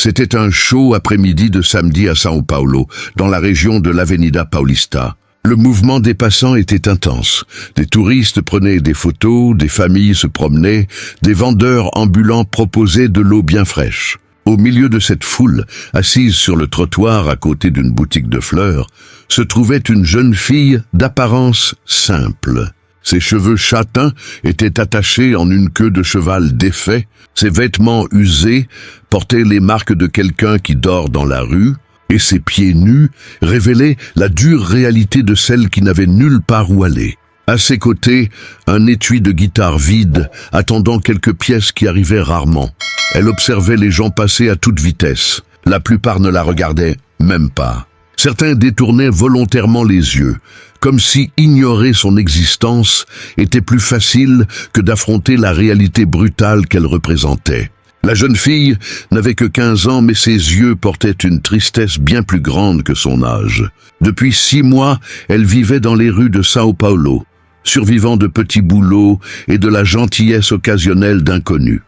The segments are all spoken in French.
C'était un chaud après-midi de samedi à São Paulo, dans la région de l'Avenida Paulista. Le mouvement des passants était intense. Des touristes prenaient des photos, des familles se promenaient, des vendeurs ambulants proposaient de l'eau bien fraîche. Au milieu de cette foule, assise sur le trottoir à côté d'une boutique de fleurs, se trouvait une jeune fille d'apparence simple. Ses cheveux châtains étaient attachés en une queue de cheval défait, ses vêtements usés portaient les marques de quelqu'un qui dort dans la rue, et ses pieds nus révélaient la dure réalité de celle qui n'avait nulle part où aller. À ses côtés, un étui de guitare vide, attendant quelques pièces qui arrivaient rarement. Elle observait les gens passer à toute vitesse. La plupart ne la regardaient même pas. Certains détournaient volontairement les yeux, comme si ignorer son existence était plus facile que d'affronter la réalité brutale qu'elle représentait. La jeune fille n'avait que 15 ans, mais ses yeux portaient une tristesse bien plus grande que son âge. Depuis 6 mois, elle vivait dans les rues de São Paulo, survivant de petits boulots et de la gentillesse occasionnelle d'inconnus.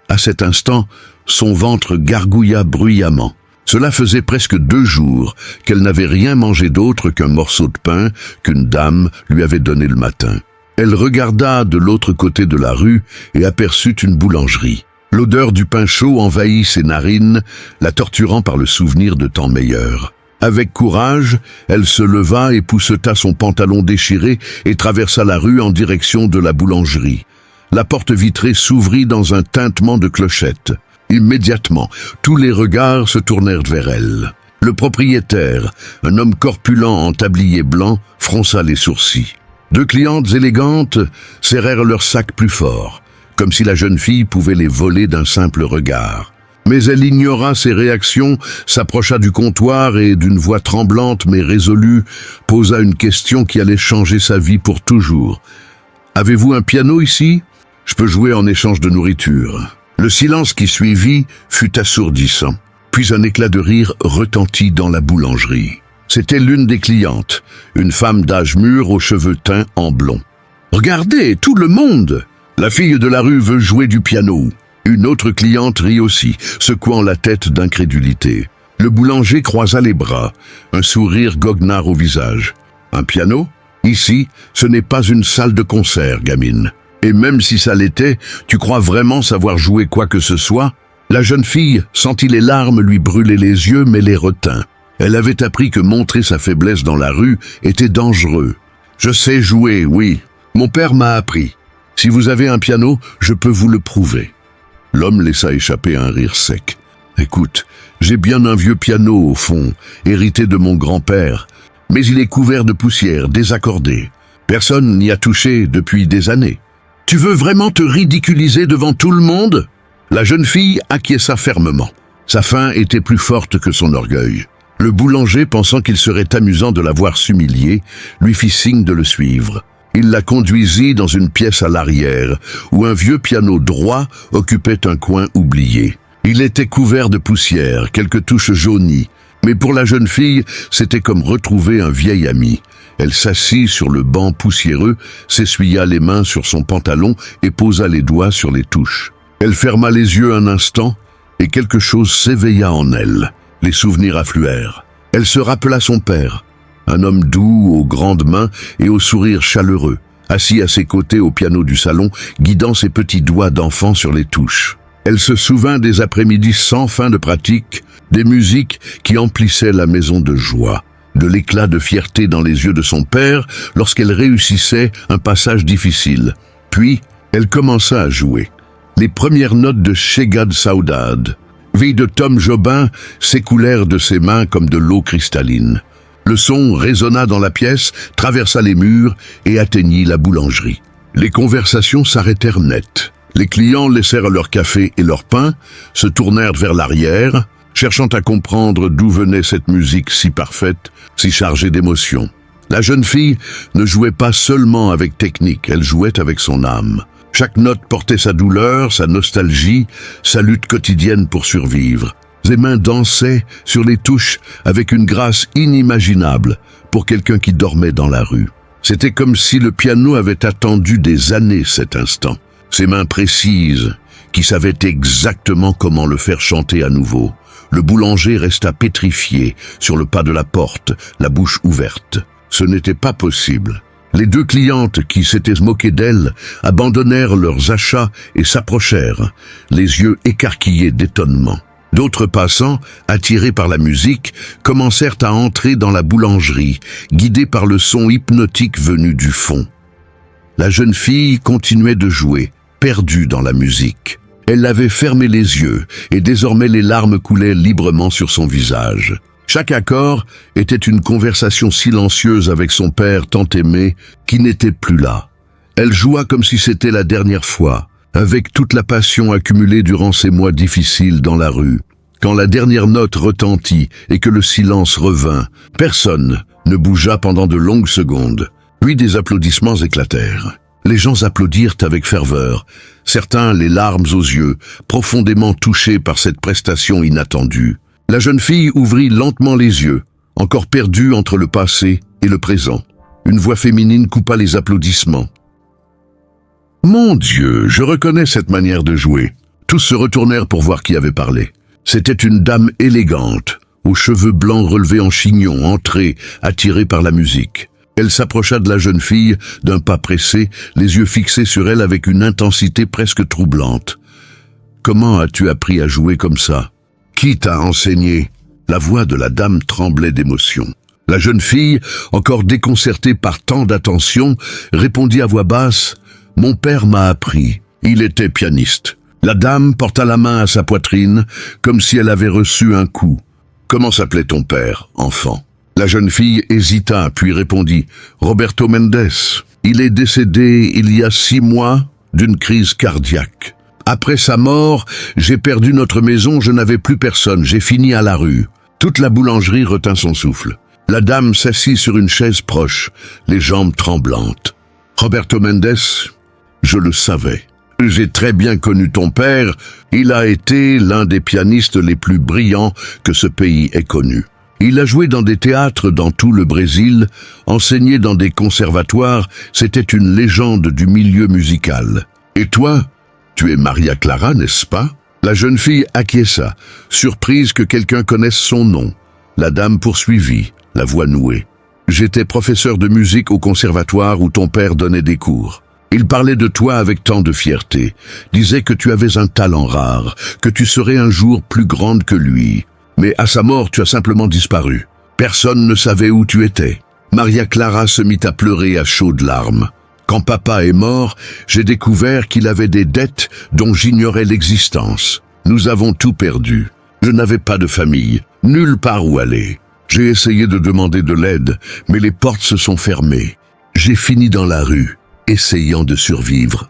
À cet instant, son ventre gargouilla bruyamment. Cela faisait presque 2 jours qu'elle n'avait rien mangé d'autre qu'un morceau de pain qu'une dame lui avait donné le matin. Elle regarda de l'autre côté de la rue et aperçut une boulangerie. L'odeur du pain chaud envahit ses narines, la torturant par le souvenir de temps meilleurs. Avec courage, elle se leva et pousseta son pantalon déchiré et traversa la rue en direction de la boulangerie. La porte vitrée s'ouvrit dans un tintement de clochette. Immédiatement, tous les regards se tournèrent vers elle. Le propriétaire, un homme corpulent en tablier blanc, fronça les sourcils. 2 clientes élégantes serrèrent leurs sacs plus fort, comme si la jeune fille pouvait les voler d'un simple regard. Mais elle ignora ses réactions, s'approcha du comptoir et, d'une voix tremblante mais résolue, posa une question qui allait changer sa vie pour toujours. « Avez-vous un piano ici ? Je peux jouer en échange de nourriture. » Le silence qui suivit fut assourdissant. Puis un éclat de rire retentit dans la boulangerie. C'était l'une des clientes, une femme d'âge mûr aux cheveux teints en blond. « Regardez, tout le monde ! La fille de la rue veut jouer du piano. » Une autre cliente rit aussi, secouant la tête d'incrédulité. Le boulanger croisa les bras, un sourire goguenard au visage. « Un piano ? Ici, ce n'est pas une salle de concert, gamine. Et même si ça l'était, tu crois vraiment savoir jouer quoi que ce soit ?» La jeune fille sentit les larmes lui brûler les yeux, mais les retint. Elle avait appris que montrer sa faiblesse dans la rue était dangereux. « Je sais jouer, oui. Mon père m'a appris. Si vous avez un piano, je peux vous le prouver. » L'homme laissa échapper un rire sec. « Écoute, j'ai bien un vieux piano au fond, hérité de mon grand-père, mais il est couvert de poussière, désaccordé. Personne n'y a touché depuis des années. Tu veux vraiment te ridiculiser devant tout le monde ?» La jeune fille acquiesça fermement. Sa faim était plus forte que son orgueil. Le boulanger, pensant qu'il serait amusant de la voir s'humilier, lui fit signe de le suivre. Il la conduisit dans une pièce à l'arrière, où un vieux piano droit occupait un coin oublié. Il était couvert de poussière, quelques touches jaunies, mais pour la jeune fille, c'était comme retrouver un vieil ami. Elle s'assit sur le banc poussiéreux, s'essuya les mains sur son pantalon et posa les doigts sur les touches. Elle ferma les yeux un instant, et quelque chose s'éveilla en elle. Les souvenirs affluèrent. Elle se rappela son père, un homme doux aux grandes mains et au sourire chaleureux, assis à ses côtés au piano du salon, guidant ses petits doigts d'enfant sur les touches. Elle se souvint des après-midi sans fin de pratique, des musiques qui emplissaient la maison de joie, de l'éclat de fierté dans les yeux de son père lorsqu'elle réussissait un passage difficile. Puis, elle commença à jouer. Les premières notes de Chega de Saudade, vie de Tom Jobim, s'écoulèrent de ses mains comme de l'eau cristalline. Le son résonna dans la pièce, traversa les murs et atteignit la boulangerie. Les conversations s'arrêtèrent net. Les clients laissèrent leur café et leur pain, se tournèrent vers l'arrière, cherchant à comprendre d'où venait cette musique si parfaite, si chargée d'émotions. La jeune fille ne jouait pas seulement avec technique, elle jouait avec son âme. Chaque note portait sa douleur, sa nostalgie, sa lutte quotidienne pour survivre. Ses mains dansaient sur les touches avec une grâce inimaginable pour quelqu'un qui dormait dans la rue. C'était comme si le piano avait attendu des années cet instant. Ses mains précises, qui savait exactement comment le faire chanter à nouveau. Le boulanger resta pétrifié sur le pas de la porte, la bouche ouverte. Ce n'était pas possible. Les deux clientes qui s'étaient moquées d'elle abandonnèrent leurs achats et s'approchèrent, les yeux écarquillés d'étonnement. D'autres passants, attirés par la musique, commencèrent à entrer dans la boulangerie, guidés par le son hypnotique venu du fond. La jeune fille continuait de jouer, perdue dans la musique. Elle avait fermé les yeux et désormais les larmes coulaient librement sur son visage. Chaque accord était une conversation silencieuse avec son père tant aimé qui n'était plus là. Elle joua comme si c'était la dernière fois, avec toute la passion accumulée durant ces mois difficiles dans la rue. Quand la dernière note retentit et que le silence revint, personne ne bougea pendant de longues secondes. Puis des applaudissements éclatèrent. Les gens applaudirent avec ferveur, certains les larmes aux yeux, profondément touchés par cette prestation inattendue. La jeune fille ouvrit lentement les yeux, encore perdue entre le passé et le présent. Une voix féminine coupa les applaudissements. « Mon Dieu, je reconnais cette manière de jouer. » Tous se retournèrent pour voir qui avait parlé. C'était une dame élégante, aux cheveux blancs relevés en chignon, entrée, attirée par la musique. Elle s'approcha de la jeune fille d'un pas pressé, les yeux fixés sur elle avec une intensité presque troublante. « Comment as-tu appris à jouer comme ça ? Qui t'a enseigné ?» La voix de la dame tremblait d'émotion. La jeune fille, encore déconcertée par tant d'attention, répondit à voix basse « Mon père m'a appris. Il était pianiste. » La dame porta la main à sa poitrine, comme si elle avait reçu un coup. « Comment s'appelait ton père, enfant ?» La jeune fille hésita, puis répondit « Roberto Mendes. Il est décédé il y a 6 mois d'une crise cardiaque. Après sa mort, j'ai perdu notre maison, je n'avais plus personne, j'ai fini à la rue. » Toute la boulangerie retint son souffle. La dame s'assit sur une chaise proche, les jambes tremblantes. « Roberto Mendes, je le savais. J'ai très bien connu ton père, il a été l'un des pianistes les plus brillants que ce pays ait connu. Il a joué dans des théâtres dans tout le Brésil, enseigné dans des conservatoires, c'était une légende du milieu musical. Et toi, tu es Maria Clara, n'est-ce pas ?» La jeune fille acquiesça, surprise que quelqu'un connaisse son nom. La dame poursuivit, la voix nouée. « J'étais professeur de musique au conservatoire où ton père donnait des cours. Il parlait de toi avec tant de fierté, disait que tu avais un talent rare, que tu serais un jour plus grande que lui. Mais à sa mort, tu as simplement disparu. Personne ne savait où tu étais. » Maria Clara se mit à pleurer à chaudes larmes. « Quand papa est mort, j'ai découvert qu'il avait des dettes dont j'ignorais l'existence. Nous avons tout perdu. Je n'avais pas de famille, nulle part où aller. J'ai essayé de demander de l'aide, mais les portes se sont fermées. J'ai fini dans la rue, essayant de survivre. »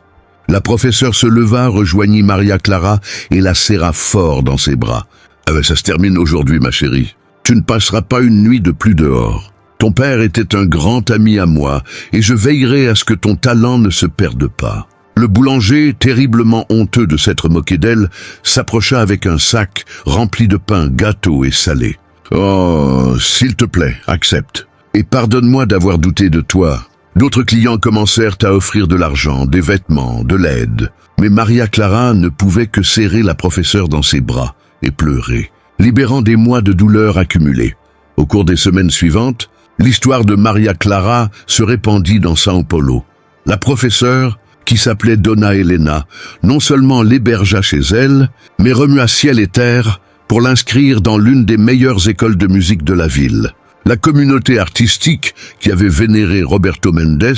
La professeure se leva, rejoignit Maria Clara et la serra fort dans ses bras. « Ah ben ça se termine aujourd'hui, ma chérie. Tu ne passeras pas une nuit de plus dehors. Ton père était un grand ami à moi et je veillerai à ce que ton talent ne se perde pas. » Le boulanger, terriblement honteux de s'être moqué d'elle, s'approcha avec un sac rempli de pain, gâteaux et salés. « Oh, s'il te plaît, accepte. Et pardonne-moi d'avoir douté de toi. » D'autres clients commencèrent à offrir de l'argent, des vêtements, de l'aide. Mais Maria Clara ne pouvait que serrer la professeure dans ses bras et pleurer, libérant des mois de douleur accumulés. Au cours des semaines suivantes, l'histoire de Maria Clara se répandit dans São Paulo. La professeure, qui s'appelait Dona Helena, non seulement l'hébergea chez elle, mais remua ciel et terre pour l'inscrire dans l'une des meilleures écoles de musique de la ville. La communauté artistique, qui avait vénéré Roberto Mendes,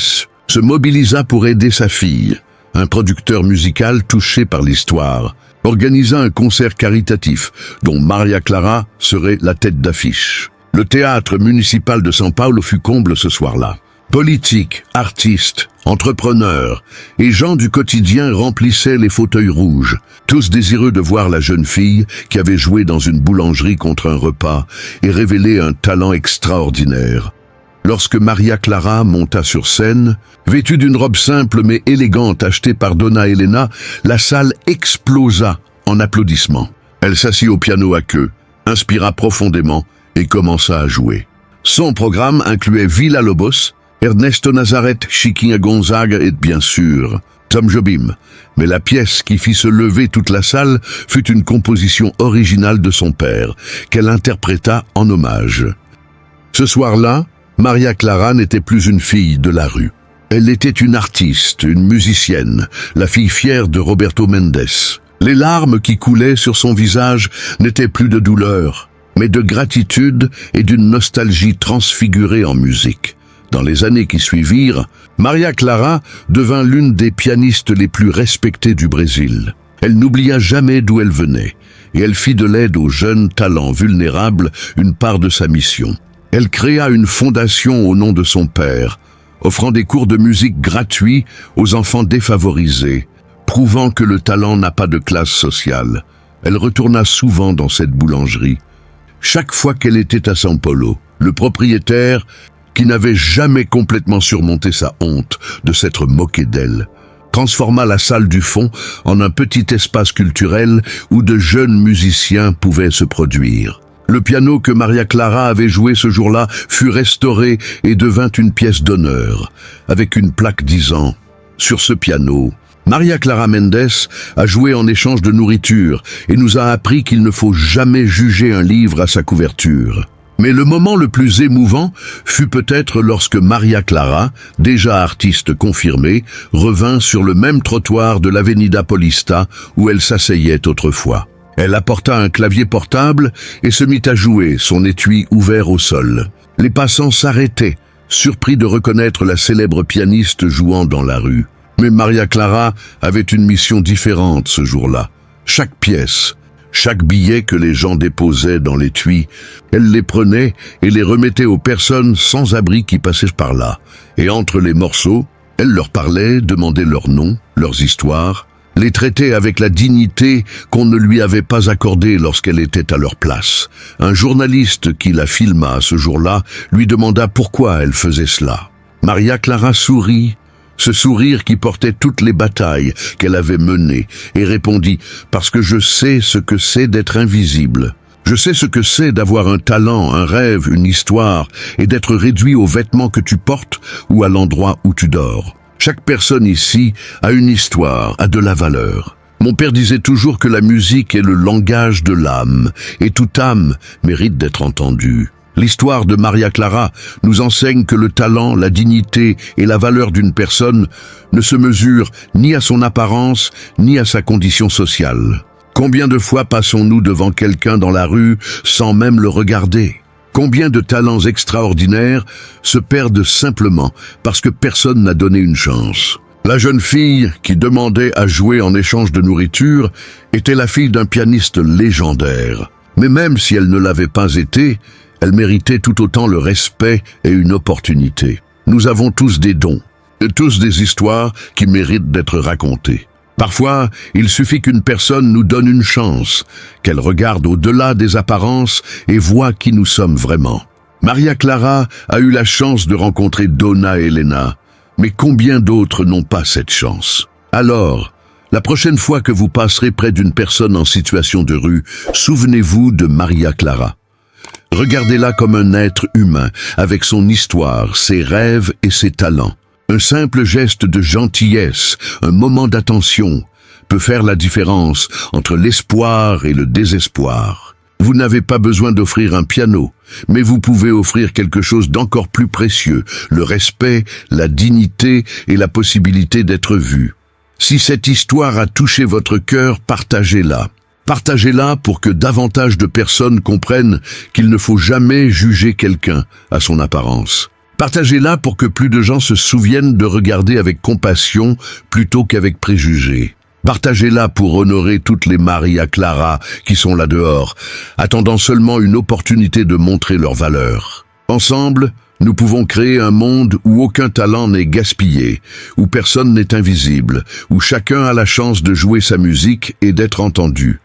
se mobilisa pour aider sa fille. Un producteur musical touché par l'histoire organisa un concert caritatif dont Maria Clara serait la tête d'affiche. Le théâtre municipal de São Paulo fut comble ce soir-là. Politiques, artistes, entrepreneurs et gens du quotidien remplissaient les fauteuils rouges, tous désireux de voir la jeune fille qui avait joué dans une boulangerie contre un repas et révélé un talent extraordinaire. Lorsque Maria Clara monta sur scène, vêtue d'une robe simple mais élégante achetée par Dona Helena, la salle explosa en applaudissements. Elle s'assit au piano à queue, inspira profondément et commença à jouer. Son programme incluait Villa-Lobos, Ernesto Nazareth, Chiquinha Gonzaga et bien sûr Tom Jobim. Mais la pièce qui fit se lever toute la salle fut une composition originale de son père, qu'elle interpréta en hommage. Ce soir-là, Maria Clara n'était plus une fille de la rue. Elle était une artiste, une musicienne, la fille fière de Roberto Mendes. Les larmes qui coulaient sur son visage n'étaient plus de douleur, mais de gratitude et d'une nostalgie transfigurée en musique. Dans les années qui suivirent, Maria Clara devint l'une des pianistes les plus respectées du Brésil. Elle n'oublia jamais d'où elle venait, et elle fit de l'aide aux jeunes talents vulnérables une part de sa mission. Elle créa une fondation au nom de son père, offrant des cours de musique gratuits aux enfants défavorisés, prouvant que le talent n'a pas de classe sociale. Elle retourna souvent dans cette boulangerie. Chaque fois qu'elle était à São Paulo, le propriétaire, qui n'avait jamais complètement surmonté sa honte de s'être moqué d'elle, transforma la salle du fond en un petit espace culturel où de jeunes musiciens pouvaient se produire. Le piano que Maria Clara avait joué ce jour-là fut restauré et devint une pièce d'honneur, avec une plaque disant « Sur ce piano, Maria Clara Mendes a joué en échange de nourriture et nous a appris qu'il ne faut jamais juger un livre à sa couverture. » Mais le moment le plus émouvant fut peut-être lorsque Maria Clara, déjà artiste confirmée, revint sur le même trottoir de l'Avenida Paulista où elle s'asseyait autrefois. Elle apporta un clavier portable et se mit à jouer, son étui ouvert au sol. Les passants s'arrêtaient, surpris de reconnaître la célèbre pianiste jouant dans la rue. Mais Maria Clara avait une mission différente ce jour-là. Chaque pièce, chaque billet que les gens déposaient dans l'étui, elle les prenait et les remettait aux personnes sans abri qui passaient par là. Et entre les morceaux, elle leur parlait, demandait leurs noms, leurs histoires, les traitait avec la dignité qu'on ne lui avait pas accordée lorsqu'elle était à leur place. Un journaliste qui la filma ce jour-là lui demanda pourquoi elle faisait cela. Maria Clara sourit, ce sourire qui portait toutes les batailles qu'elle avait menées, et répondit « Parce que je sais ce que c'est d'être invisible. Je sais ce que c'est d'avoir un talent, un rêve, une histoire, et d'être réduit aux vêtements que tu portes ou à l'endroit où tu dors. Chaque personne ici a une histoire, a de la valeur. Mon père disait toujours que la musique est le langage de l'âme, et toute âme mérite d'être entendue. L'histoire de Maria Clara nous enseigne que le talent, la dignité et la valeur d'une personne ne se mesurent ni à son apparence, ni à sa condition sociale. Combien de fois passons-nous devant quelqu'un dans la rue sans même le regarder ? Combien de talents extraordinaires se perdent simplement parce que personne n'a donné une chance? La jeune fille qui demandait à jouer en échange de nourriture était la fille d'un pianiste légendaire. Mais même si elle ne l'avait pas été, elle méritait tout autant le respect et une opportunité. Nous avons tous des dons, et tous des histoires qui méritent d'être racontées. Parfois, il suffit qu'une personne nous donne une chance, qu'elle regarde au-delà des apparences et voit qui nous sommes vraiment. Maria Clara a eu la chance de rencontrer Donna Helena, mais combien d'autres n'ont pas cette chance? Alors, la prochaine fois que vous passerez près d'une personne en situation de rue, souvenez-vous de Maria Clara. Regardez-la comme un être humain, avec son histoire, ses rêves et ses talents. Un simple geste de gentillesse, un moment d'attention, peut faire la différence entre l'espoir et le désespoir. Vous n'avez pas besoin d'offrir un piano, mais vous pouvez offrir quelque chose d'encore plus précieux, le respect, la dignité et la possibilité d'être vu. Si cette histoire a touché votre cœur, partagez-la. Partagez-la pour que davantage de personnes comprennent qu'il ne faut jamais juger quelqu'un à son apparence. Partagez-la pour que plus de gens se souviennent de regarder avec compassion plutôt qu'avec préjugés. Partagez-la pour honorer toutes les Maria Clara qui sont là dehors, attendant seulement une opportunité de montrer leur valeur. Ensemble, nous pouvons créer un monde où aucun talent n'est gaspillé, où personne n'est invisible, où chacun a la chance de jouer sa musique et d'être entendu.